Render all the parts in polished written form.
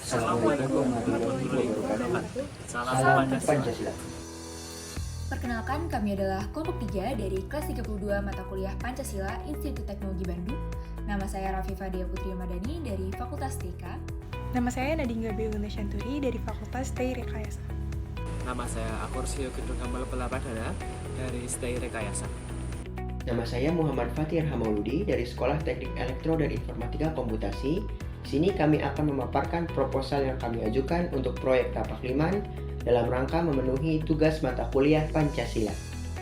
Assalamualaikum warahmatullahi wabarakatuh. Salam Pancasila. Perkenalkan, kami adalah kelompok 3 dari kelas 32 mata kuliah Pancasila Institut Teknologi Bandung. Nama saya Rafifah Dia Putri Madani dari Fakultas TK. Nama saya Nadine Gabriela Shanturi dari Fakultas Stay Rekayasa. Nama saya Akursio Gedung Gamal Pelapadana dari Stay Rekayasa. Nama saya Muhammad Fatir Hamauludi dari Sekolah Teknik Elektro dan Informatika Komputasi. Di sini kami akan memaparkan proposal yang kami ajukan untuk proyek Tapak Liman dalam rangka memenuhi tugas mata kuliah Pancasila.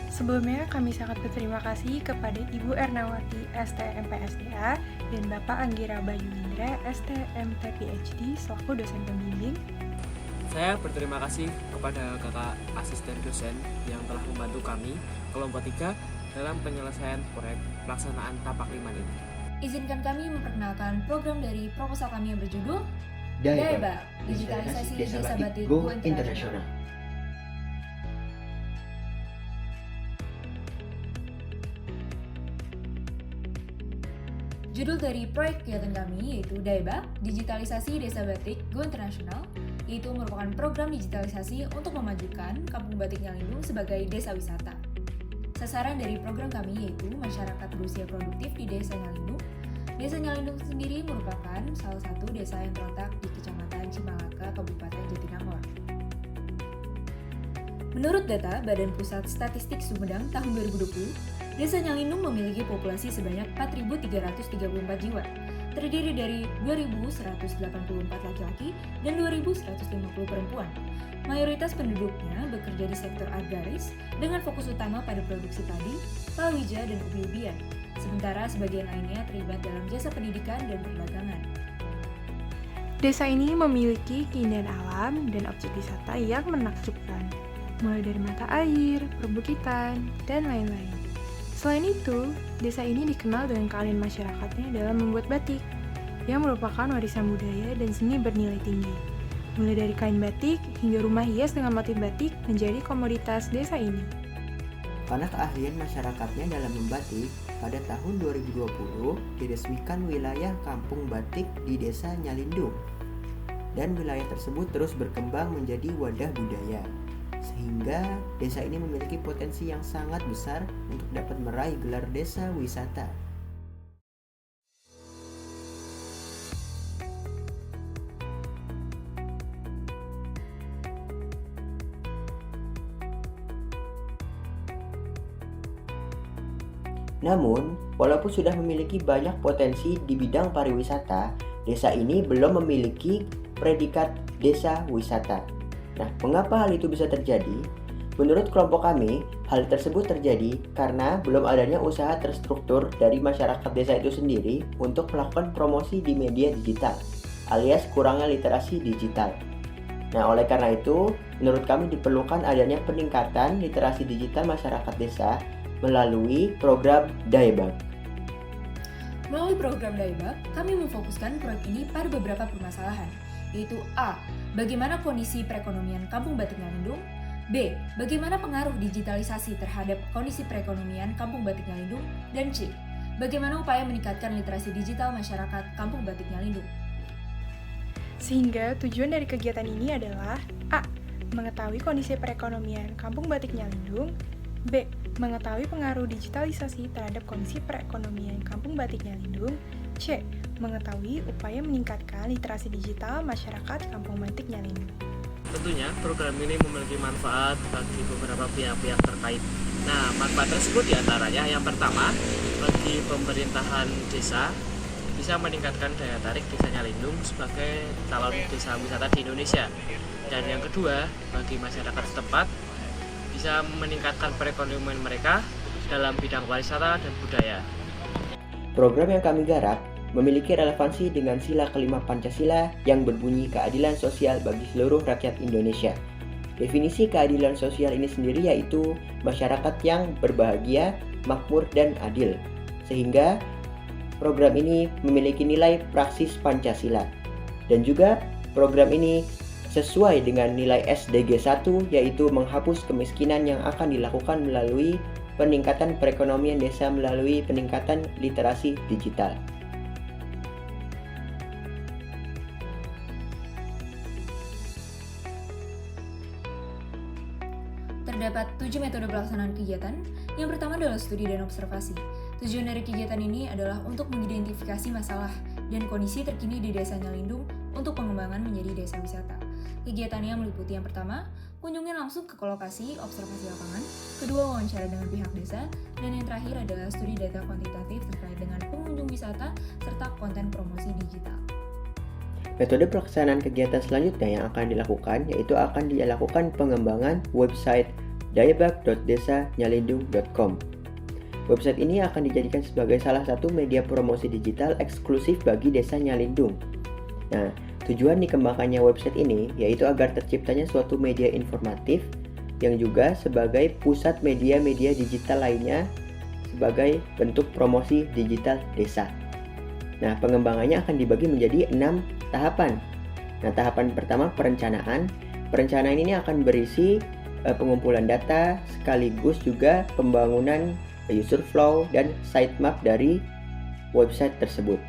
Sebelumnya kami sangat berterima kasih kepada Ibu Ernawati STMPSDA dan Bapak Anggira Bayu Indra STMT PhD selaku dosen pembimbing. Saya berterima kasih kepada kakak asisten dosen yang telah membantu kami kelompok 3 dalam penyelesaian proyek pelaksanaan Tapak Liman ini. Izinkan kami memperkenalkan program dari proposal kami yang berjudul DAEBA, Digitalisasi Desa Batik Go Internasional. Internasional. Judul dari proyek kegiatan kami yaitu DAEBA, Digitalisasi Desa Batik Go Internasional, yaitu merupakan program digitalisasi untuk memajukan Kampung Batik Nyalindung sebagai desa wisata. Sasaran dari program kami yaitu masyarakat berusia produktif di Desa Nyalindung. Desa Nyalindung sendiri merupakan salah satu desa yang terletak di Kecamatan Cimalaka, Kabupaten Jatinangor. Menurut data Badan Pusat Statistik Sumedang tahun 2020, Desa Nyalindung memiliki populasi sebanyak 4.334 jiwa, terdiri dari 2.184 laki-laki dan 2.150 perempuan. Mayoritas penduduknya bekerja di sektor agraris dengan fokus utama pada produksi padi, palawija, dan ubi-ubian. Sementara sebagian lainnya terlibat dalam jasa pendidikan dan perdagangan. Desa ini memiliki keindahan alam dan objek wisata yang menakjubkan, mulai dari mata air, perbukitan, dan lain-lain. Selain itu, desa ini dikenal dengan keahlian masyarakatnya dalam membuat batik, yang merupakan warisan budaya dan seni bernilai tinggi. Mulai dari kain batik hingga rumah hias dengan motif batik menjadi komoditas desa ini. Karena keahlian masyarakatnya dalam membatik, pada tahun 2020 diresmikan wilayah Kampung Batik di Desa Nyalindung. Dan wilayah tersebut terus berkembang menjadi wadah budaya. Sehingga desa ini memiliki potensi yang sangat besar untuk dapat meraih gelar desa wisata. Namun, walaupun sudah memiliki banyak potensi di bidang pariwisata, desa ini belum memiliki predikat desa wisata. Nah, mengapa hal itu bisa terjadi? Menurut kelompok kami, hal tersebut terjadi karena belum adanya usaha terstruktur dari masyarakat desa itu sendiri untuk melakukan promosi di media digital, alias kurangnya literasi digital. Nah, oleh karena itu, menurut kami diperlukan adanya peningkatan literasi digital masyarakat desa melalui program DAEBA. Melalui program DAEBA, kami memfokuskan proyek ini pada beberapa permasalahan, yaitu A. Bagaimana kondisi perekonomian Kampung Batik Nyalindung? B. Bagaimana pengaruh digitalisasi terhadap kondisi perekonomian Kampung Batik Nyalindung? Dan C. Bagaimana upaya meningkatkan literasi digital masyarakat Kampung Batik Nyalindung? Sehingga tujuan dari kegiatan ini adalah A. Mengetahui kondisi perekonomian Kampung Batik Nyalindung. B. Mengetahui pengaruh digitalisasi terhadap kondisi perekonomian Kampung Batik Nyalindung. C. Mengetahui upaya meningkatkan literasi digital masyarakat Kampung Batik Nyalindung. Tentunya program ini memiliki manfaat bagi beberapa pihak-pihak terkait. Nah, manfaat tersebut diantaranya yang pertama, bagi pemerintahan desa bisa meningkatkan daya tarik Desa Nyalindung sebagai calon desa wisata di Indonesia. Dan yang kedua, bagi masyarakat setempat bisa meningkatkan perekonomian mereka dalam bidang pariwisata dan budaya. Program yang kami garap memiliki relevansi dengan sila kelima Pancasila yang berbunyi keadilan sosial bagi seluruh rakyat Indonesia. Definisi keadilan sosial ini sendiri yaitu masyarakat yang berbahagia, makmur, dan adil. Sehingga program ini memiliki nilai praksis Pancasila. Dan juga program ini sesuai dengan nilai SDG 1 yaitu menghapus kemiskinan yang akan dilakukan melalui peningkatan perekonomian desa melalui peningkatan literasi digital. terdapat 7 metode pelaksanaan kegiatan. Yang pertama adalah studi dan observasi. Tujuan dari kegiatan ini adalah untuk mengidentifikasi masalah dan kondisi terkini di Desa Nyalindung untuk pengembangan menjadi desa wisata. Kegiatannya meliputi yang pertama, kunjungan langsung ke lokasi observasi lapangan, kedua wawancara dengan pihak desa, dan yang terakhir adalah studi data kuantitatif terkait dengan pengunjung wisata serta konten promosi digital. Metode pelaksanaan kegiatan selanjutnya yang akan dilakukan yaitu akan dilakukan pengembangan website dayabak.desanyalindung.com. Website ini akan dijadikan sebagai salah satu media promosi digital eksklusif bagi Desa Nyalindung. Nah, tujuan dikembangkannya website ini yaitu agar terciptanya suatu media informatif yang juga sebagai pusat media-media digital lainnya sebagai bentuk promosi digital desa. Nah, pengembangannya akan dibagi menjadi 6 tahapan. Nah, tahapan pertama perencanaan. Perencanaan ini akan berisi pengumpulan data sekaligus juga pembangunan user flow dan sitemap dari website tersebut.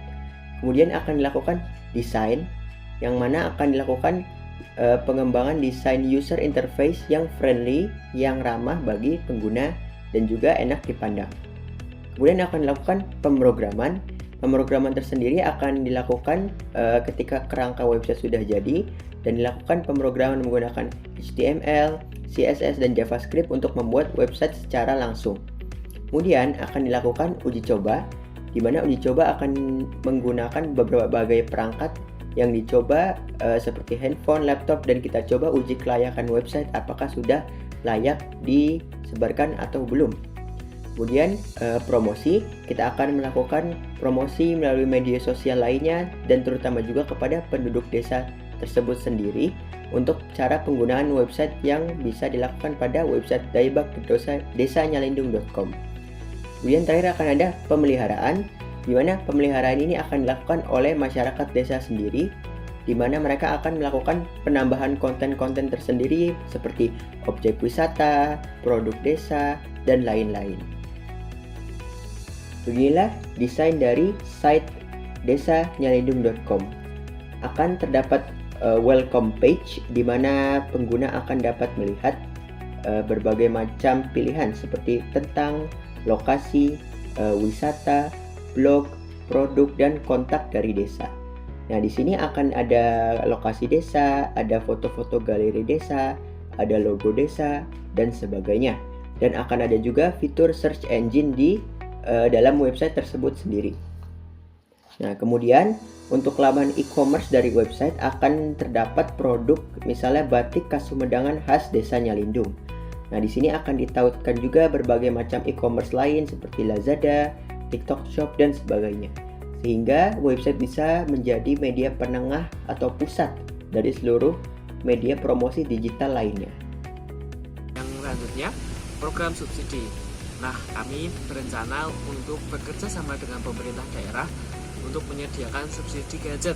Kemudian akan dilakukan desain, yang mana akan dilakukan pengembangan desain user interface yang friendly, yang ramah bagi pengguna dan juga enak dipandang. Kemudian akan dilakukan pemrograman. Pemrograman tersendiri akan dilakukan ketika kerangka website sudah jadi dan dilakukan pemrograman menggunakan HTML, CSS, dan JavaScript untuk membuat website secara langsung. Kemudian akan dilakukan uji coba, di mana uji coba akan menggunakan berbagai perangkat yang dicoba seperti handphone, laptop, dan kita coba uji kelayakan website apakah sudah layak disebarkan atau belum. Kemudian promosi, kita akan melakukan promosi melalui media sosial lainnya dan terutama juga kepada penduduk desa tersebut sendiri untuk cara penggunaan website yang bisa dilakukan pada website dayabak.desanyalindung.com. Kemudian terakhir akan ada pemeliharaan, di mana pemeliharaan ini akan dilakukan oleh masyarakat desa sendiri, di mana mereka akan melakukan penambahan konten-konten tersendiri seperti objek wisata, produk desa, dan lain-lain. Beginilah desain dari site desanyalindung.com. Akan terdapat welcome page di mana pengguna akan dapat melihat berbagai macam pilihan seperti tentang lokasi, wisata, blog, produk, dan kontak dari desa. Nah, di sini akan ada lokasi desa, ada foto-foto galeri desa, ada logo desa, dan sebagainya. Dan akan ada juga fitur search engine di dalam website tersebut sendiri. Nah, kemudian untuk laman e-commerce dari website akan terdapat produk misalnya batik khas Sumedang khas Desa Nyalindung. Nah, di sini akan ditautkan juga berbagai macam e-commerce lain seperti Lazada, TikTok Shop, dan sebagainya. Sehingga website bisa menjadi media penengah atau pusat dari seluruh media promosi digital lainnya. Yang selanjutnya, program subsidi. Nah, kami berencana untuk bekerja sama dengan pemerintah daerah untuk menyediakan subsidi gadget.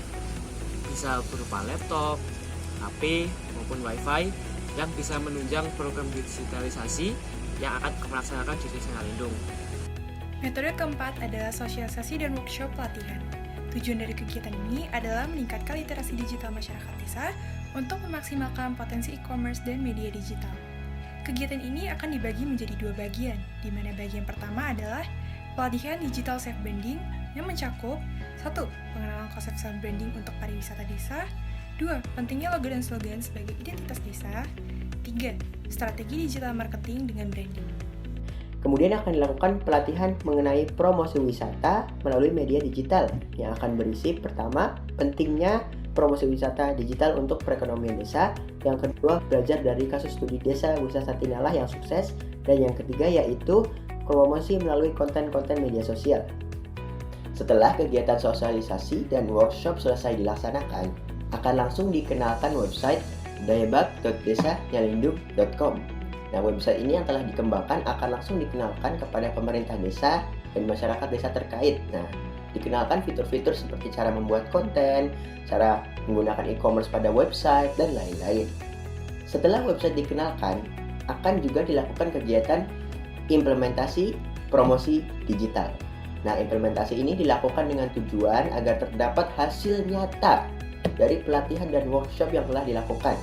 Bisa berupa laptop, HP, maupun WiFi yang bisa menunjang program digitalisasi yang akan melaksanakan di Desa Nyalindung. Metode keempat adalah sosialisasi dan workshop pelatihan. Tujuan dari kegiatan ini adalah meningkatkan literasi digital masyarakat desa untuk memaksimalkan potensi e-commerce dan media digital. Kegiatan ini akan dibagi menjadi 2 bagian, di mana bagian pertama adalah pelatihan digital self-branding yang mencakup 1. Pengenalan konsep self-branding untuk pariwisata desa, 2. Pentingnya logo dan slogan sebagai identitas desa, 3. Strategi digital marketing dengan branding. Kemudian akan dilakukan pelatihan mengenai promosi wisata melalui media digital yang akan berisi pertama, pentingnya promosi wisata digital untuk perekonomian desa, yang kedua belajar dari kasus studi desa wisata Tinalah yang sukses, dan yang ketiga yaitu promosi melalui konten-konten media sosial. Setelah kegiatan sosialisasi dan workshop selesai dilaksanakan, akan langsung dikenalkan website dayabak.desanyalindung.com. Nah, website ini yang telah dikembangkan akan langsung dikenalkan kepada pemerintah desa dan masyarakat desa terkait. Nah, dikenalkan fitur-fitur seperti cara membuat konten, cara menggunakan e-commerce pada website, dan lain-lain. Setelah website dikenalkan, akan juga dilakukan kegiatan implementasi promosi digital. Nah, implementasi ini dilakukan dengan tujuan agar terdapat hasil nyata dari pelatihan dan workshop yang telah dilakukan.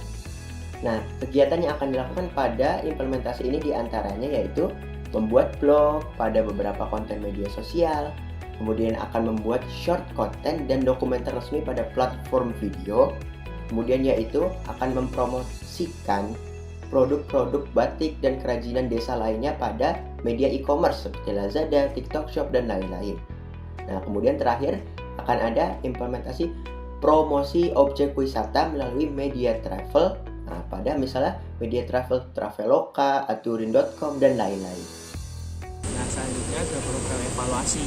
Nah, kegiatan yang akan dilakukan pada implementasi ini diantaranya yaitu membuat blog pada beberapa konten media sosial, kemudian akan membuat short content dan dokumenter resmi pada platform video, kemudian yaitu akan mempromosikan produk-produk batik dan kerajinan desa lainnya pada media e-commerce seperti Lazada, TikTok Shop, dan lain-lain. Nah, kemudian terakhir akan ada implementasi promosi objek wisata melalui media travel, pada misalnya media travel Traveloka, Aturin.com, dan lain-lain. Nah, selanjutnya ada program evaluasi.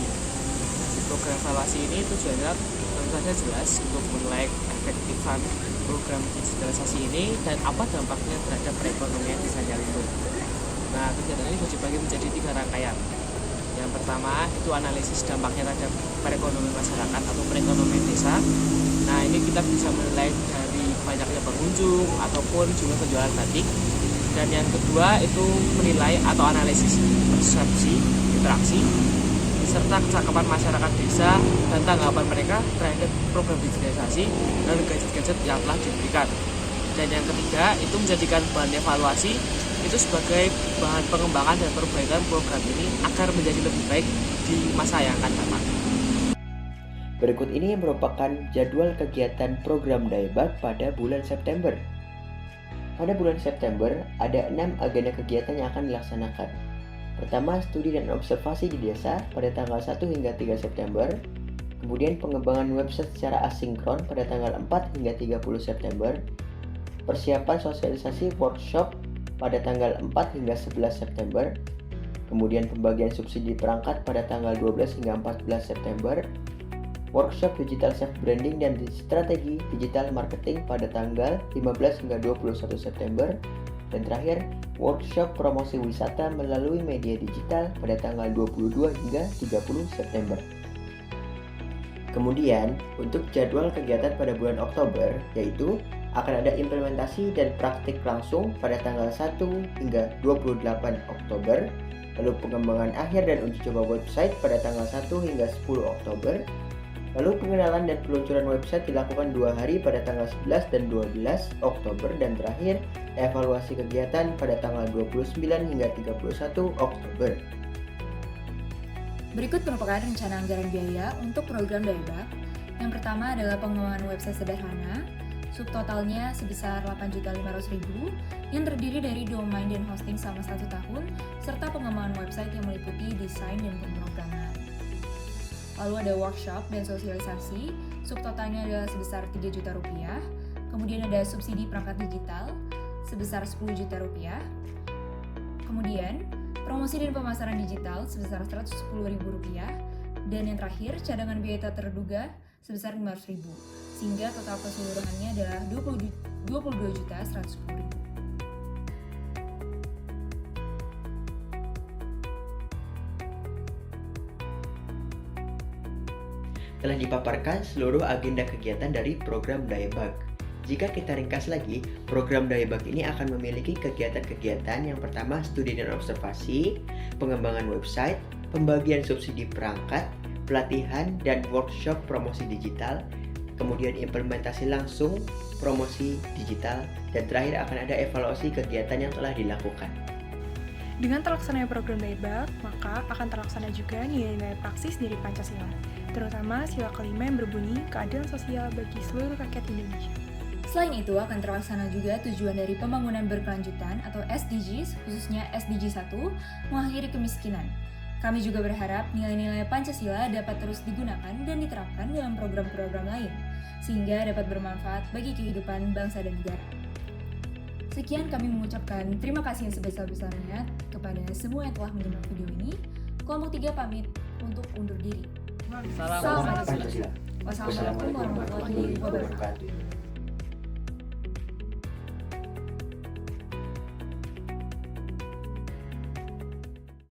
Program evaluasi ini tujuannya tentu saja jelas untuk menilai efektifan program digitalisasi ini dan apa dampaknya terhadap perekonomian desa Nyalindung. Nah, kegiatan ini dibagi menjadi 3 rangkaian. Yang pertama itu analisis dampaknya terhadap perekonomian masyarakat atau perekonomian desa. Nah, ini kita bisa menilai dari banyaknya pengunjung ataupun jumlah penjualan batik. Dan yang kedua itu menilai atau analisis persepsi, interaksi, serta kecakapan masyarakat desa dan tanggapan mereka terhadap program digitalisasi dan gadget-gadget yang telah diberikan. Dan yang ketiga itu menjadikan bahan evaluasi itu sebagai bahan pengembangan dan perbaikan program ini agar menjadi lebih baik di masa yang akan datang. Berikut ini merupakan jadwal kegiatan program Daebak pada bulan September. Pada bulan September, ada 6 agenda kegiatan yang akan dilaksanakan. Pertama, studi dan observasi di desa pada tanggal 1 hingga 3 September. Kemudian pengembangan website secara asinkron pada tanggal 4 hingga 30 September. Persiapan sosialisasi workshop pada tanggal 4 hingga 11 September. Kemudian pembagian subsidi perangkat pada tanggal 12 hingga 14 September. Workshop digital self branding dan strategi digital marketing pada tanggal 15 hingga 21 September. Dan terakhir, workshop promosi wisata melalui media digital pada tanggal 22 hingga 30 September. Kemudian, untuk jadwal kegiatan pada bulan Oktober, yaitu akan ada implementasi dan praktik langsung pada tanggal 1 hingga 28 Oktober, lalu pengembangan akhir dan uji coba website pada tanggal 1 hingga 10 Oktober, lalu pengenalan dan peluncuran website dilakukan 2 hari pada tanggal 11 dan 12 Oktober, dan terakhir evaluasi kegiatan pada tanggal 29 hingga 31 Oktober. Berikut merupakan rencana anggaran biaya untuk program Daebak. Yang pertama adalah pengembangan website sederhana, subtotalnya sebesar 8.500.000 yang terdiri dari domain dan hosting selama 1 tahun, serta pengembangan website yang meliputi desain dan pemrograman. Lalu ada workshop dan sosialisasi, subtotalnya adalah sebesar 3 juta rupiah. Kemudian ada subsidi perangkat digital sebesar 10 juta rupiah. Kemudian promosi dan pemasaran digital sebesar 110.000 rupiah. Dan yang terakhir cadangan biaya tak terduga sebesar 500.000. Sehingga total keseluruhannya adalah 22.110.000. Telah dipaparkan seluruh agenda kegiatan dari program Daebak. Jika kita ringkas lagi, program Daebak ini akan memiliki kegiatan-kegiatan yang pertama studi dan observasi, pengembangan website, pembagian subsidi perangkat, pelatihan dan workshop promosi digital, kemudian implementasi langsung promosi digital, dan terakhir akan ada evaluasi kegiatan yang telah dilakukan. Dengan terlaksananya program Daebak, maka akan terlaksana juga nilai-nilai praksis dari Pancasila, terutama sila kelima yang berbunyi keadilan sosial bagi seluruh rakyat Indonesia. Selain itu akan terlaksana juga tujuan dari pembangunan berkelanjutan atau SDGs, khususnya SDG 1, mengakhiri kemiskinan. Kami juga berharap nilai-nilai Pancasila dapat terus digunakan dan diterapkan dalam program-program lain, sehingga dapat bermanfaat bagi kehidupan bangsa dan negara. Sekian kami mengucapkan terima kasih yang sebesar-besarnya kepada semua yang telah menyimak video ini. Kelompok 3 pamit untuk undur diri. Salam Pancasila. Wassalamualaikum warahmatullahi wabarakatuh.